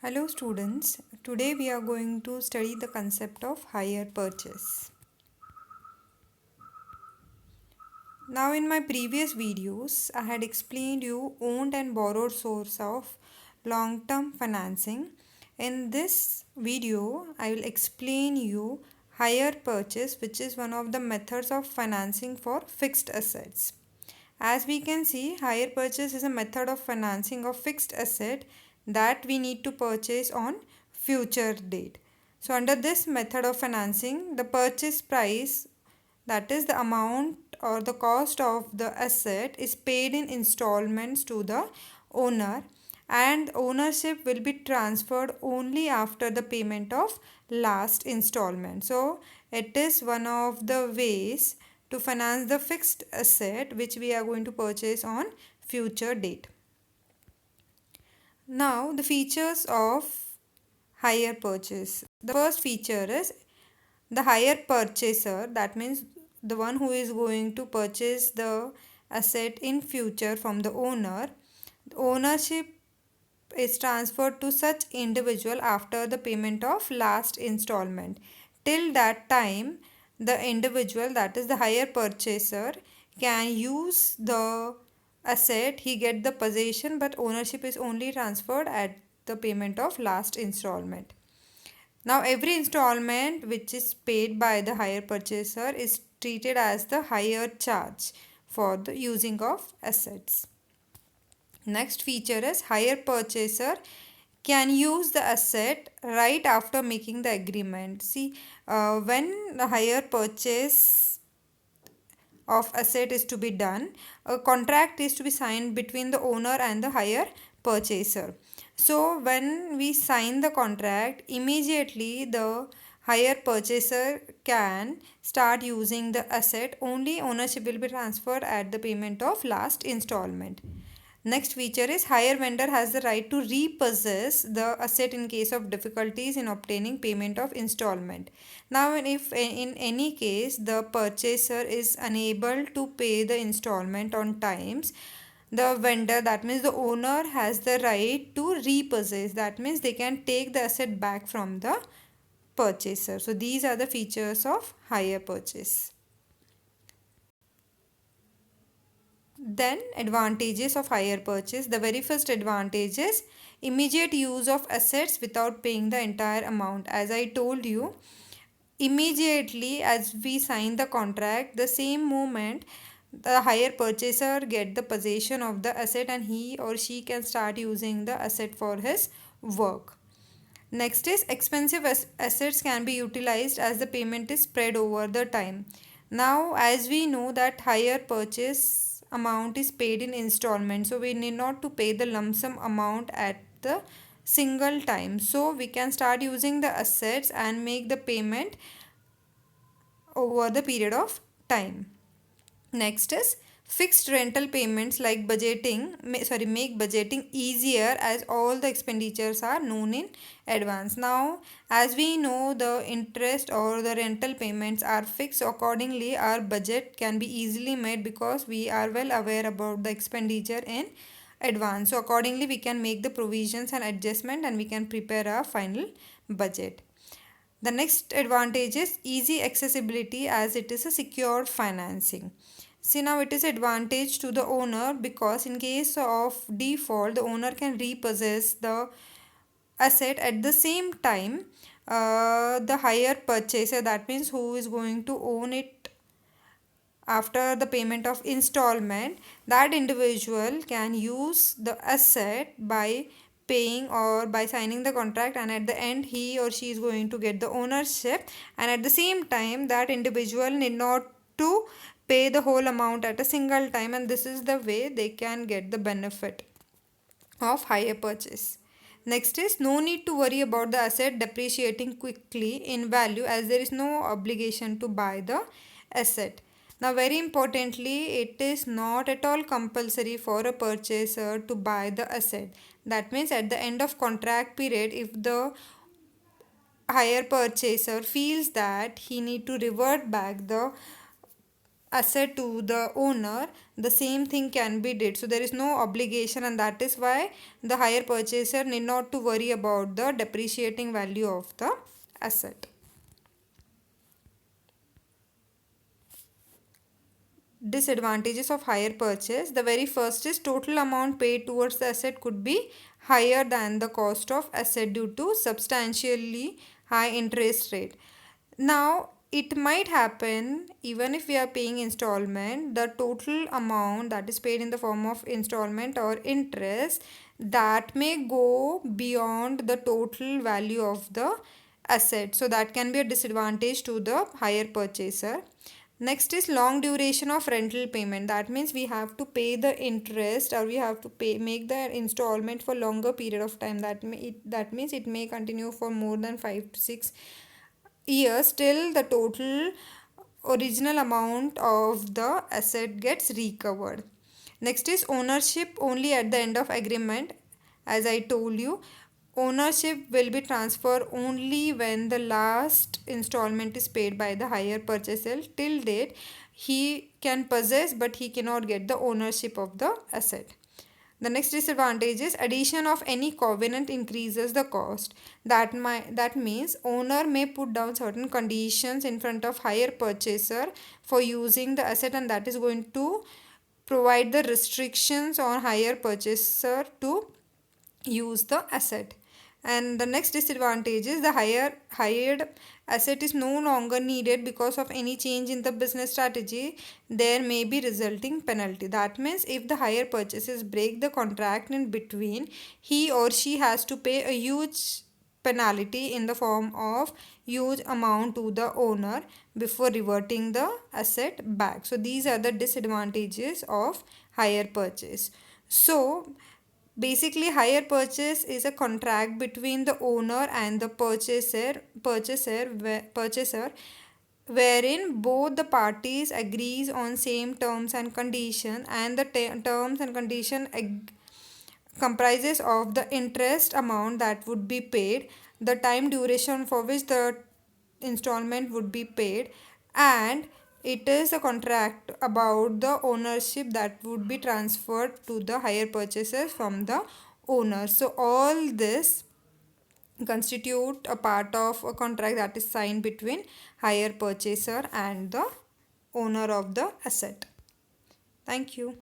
Hello students, today we are going to study the concept of hire purchase. Now in my previous videos, I had explained you owned and borrowed source of long-term financing. In this video, I will explain you hire purchase, which is one of the methods of financing for fixed assets. As we can see, hire purchase is a method of financing of fixed asset that we need to purchase on future date. So under this method of financing, the purchase price, that is the amount or the cost of the asset, is paid in installments to the owner, and ownership will be transferred only after the payment of last installment. So it is one of the ways to finance the fixed asset which we are going to purchase on future date. Now the features of hire purchase. The first feature is the hire purchaser, that means the one who is going to purchase the asset in future from the owner. The ownership is transferred to such individual after the payment of last installment. Till that time, the individual, that is the hire purchaser, can use the asset, he get the possession, but ownership is only transferred at the payment of last installment. Now every installment which is paid by the hire purchaser is treated as the hire charge for the using of assets. Next feature is hire purchaser can use the asset right after making the agreement. See, when the hire purchase of asset is to be done, a contract is to be signed between the owner and the hire purchaser. So when we sign the contract, immediately the hire purchaser can start using the asset. Only ownership will be transferred at the payment of last installment. Next feature is hire vendor has the right to repossess the asset in case of difficulties in obtaining payment of installment. Now if in any case the purchaser is unable to pay the installment on times, the vendor, that means the owner, has the right to repossess. That means they can take the asset back from the purchaser. So these are the features of hire purchase. Then advantages of hire purchase. The very first advantage is immediate use of assets without paying the entire amount. As I told you, immediately as we sign the contract, the same moment the hire purchaser get the possession of the asset and he or she can start using the asset for his work. Next is expensive assets can be utilized as the payment is spread over the time. Now as we know that hire purchase amount is paid in installment, so we need not to pay the lump sum amount at the single time. So we can start using the assets and make the payment over the period of time. Next is fixed rental payments like make budgeting easier as all the expenditures are known in advance. Now as we know the interest or the rental payments are fixed, accordingly our budget can be easily made because we are well aware about the expenditure in advance. So accordingly we can make the provisions and adjustment and we can prepare our final budget. The next advantage is easy accessibility as it is a secure financing. See, now it is advantage to the owner because in case of default, the owner can repossess the asset at the same time. The hire purchaser, that means who is going to own it after the payment of installment, that individual can use the asset by paying or by signing the contract, and at the end he or she is going to get the ownership, and at the same time that individual need not to pay the whole amount at a single time, and this is the way they can get the benefit of hire purchase. Next is no need to worry about the asset depreciating quickly in value as there is no obligation to buy the asset. Now very importantly, it is not at all compulsory for a purchaser to buy the asset. That means at the end of contract period, if the hire purchaser feels that he need to revert back the asset to the owner, the same thing can be did. So there is no obligation, and that is why the hire purchaser need not to worry about the depreciating value of the asset. Disadvantages of hire purchase. The very first is total amount paid towards the asset could be higher than the cost of asset due to substantially high interest rate. Now it might happen even if we are paying installment, the total amount that is paid in the form of installment or interest, that may go beyond the total value of the asset. So that can be a disadvantage to the hire purchaser. Next is long duration of rental payment. That means we have to pay the interest, or we have to pay make the installment for longer period of time. That means it may continue for more than 5 to 6 years till the total original amount of the asset gets recovered. Next is ownership only at the end of agreement. As I told you, ownership will be transferred only when the last installment is paid by the hire purchaser. Till date, he can possess but he cannot get the ownership of the asset. The next disadvantage is addition of any covenant increases the cost. That means owner may put down certain conditions in front of hire purchaser for using the asset, and that is going to provide the restrictions on hire purchaser to use the asset. And the next disadvantage is the hired asset is no longer needed because of any change in the business strategy. There may be resulting penalty. That means if the hire purchases break the contract in between, he or she has to pay a huge penalty in the form of huge amount to the owner before reverting the asset back. So these are the disadvantages of hire purchase. So basically, hire purchase is a contract between the owner and the purchaser, wherein both the parties agrees on same terms and condition, and the terms and condition comprises of the interest amount that would be paid, the time duration for which the installment would be paid, and it is a contract about the ownership that would be transferred to the hire purchasers from the owner. So all this constitute a part of a contract that is signed between hire purchaser and the owner of the asset. Thank you.